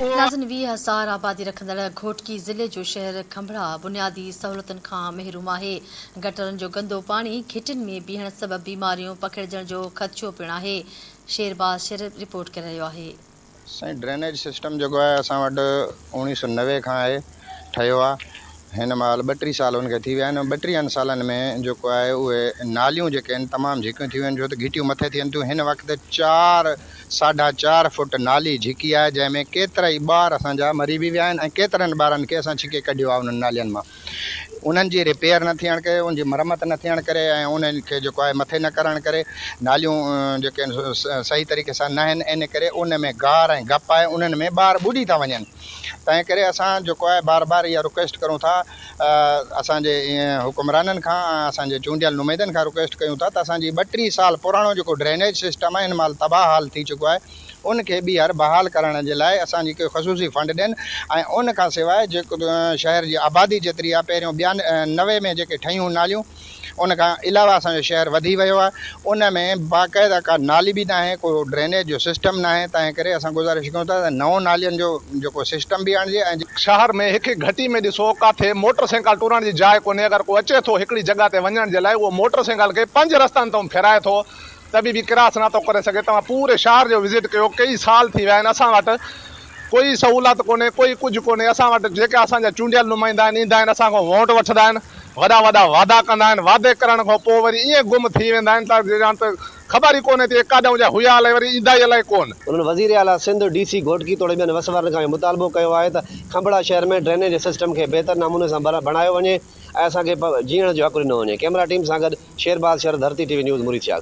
नाज़िन 20,000 आबादी रखंदड़ घोटकी ज़िले जो शहर खंभड़ा बुनियादी सहूलतुनि खां महरूम आहे। गटरनि जो गंदो पाणी घिटियुनि में बीहण सबबि बीमारियूं पखिड़िजण जो ख़दशो पिणु आहे। शेरबाज़ शरीफ़ रिपोर्ट करे रहियो आहे। साईं ड्रेनेज सिस्टम जेको आहे असां वटि 1990 खां आहे ठहियो आहे। हिन महिल 32 साल उनखे थी विया आहिनि। 32 सालनि में जेको आहे उहे नालियूं जेके आहिनि तमामु झिकियूं थी वियूं आहिनि, छो त घिटियूं मथे थियनि थियूं। हिन वक़्तु 4.5 फुट नाली झिकी आहे, जंहिंमें केतिरा ई ॿार असांजा मरी बि विया आहिनि ऐं केतिरनि ॿारनि खे असां छिके कढियो आहे उन्हनि नालियुनि मां। उन्हनि जी रिपेयर न थियण करे, उनजी मरम्मत न थियण करे ऐं उन्हनि खे जेको आहे मथे न करण करे नालियूं जेके आहिनि सही तरीक़े सां न आहिनि। इन करे उन में गार ऐं गप आहे, उन्हनि में ॿार ॿुॾी था वञनि। तंहिं करे असां जेको आहे बार बार इहा रिक्वेस्ट करूं था असांजे हुकुमराननि खां, असांजे चूंडियल नुमाइंदनि खां रिक्वेस्ट कयूं था त असांजी 32 साल पुराणो जेको ड्रेनेज सिस्टम आहे हिन महिल तबाह हाल थी चुको आहे, उनखे ॿीहर बहाल करण जे लाइ असांजी कोई ख़ुसूसी फंड ॾियनि। ऐं उन खां सवाइ जेको शहर जी आबादी जेतिरी आहे, पहिरियों 92 में जेके ठहियूं नालियूं, उन खां अलावा असांजो शहर वधी वियो आहे। उन में बाक़ाइदा का नाली बि न आहे, को ड्रेनेज जो सिस्टम न आहे। तंहिं करे असां गुज़ारिश कयूं था त नओं नालियुनि जो जेको सिस्टम बि आणिजे। ऐं शहर में हिकु घटी में ॾिसो किथे मोटरसाइकिल टुरण जी जाइ कोन्हे। अगरि को अचे थो हिकिड़ी जॻह ते वञण जे लाइ, उहो मोटरसाइकिल खे 5 रस्तनि तां फिराए थो, तभी भी क्रॉस नथो करे सघे। तव्हां पूरे शहर जो विज़िट कयो, कई साल थी विया आहिनि, असां वटि कोई सहूलियत कोन्हे, कोई कुझु कोन्हे। असां वटि जेके असांजा चूंडियल नुमाइंदा आहिनि, ईंदा आहिनि, असां खां वोट वठंदा आहिनि, वॾा वॾा वादा कंदा आहिनि, वादे करण खां पोइ वरी ईअं गुम थी वेंदा आहिनि त ख़बर ई कोन्हे त काॾऊं जा हुया अलाए, वरी ईंदा ई अलाए कोन। उन्होंने वज़ीर आला सिंध DC घोटकी तोड़े ॿियनि वसवारनि खां मुतालबो कयो आहे त खंभड़ा शहर में ड्रेनेज सिस्टम खे बहितर नमूने सां बणायो वञे ऐं असांखे जीअण जो हक़ु ॾिनो वञे। कैमरा टीम सां गॾु शेरबाज़ शहर धरती TV न्यूज़ मुरीद शाह।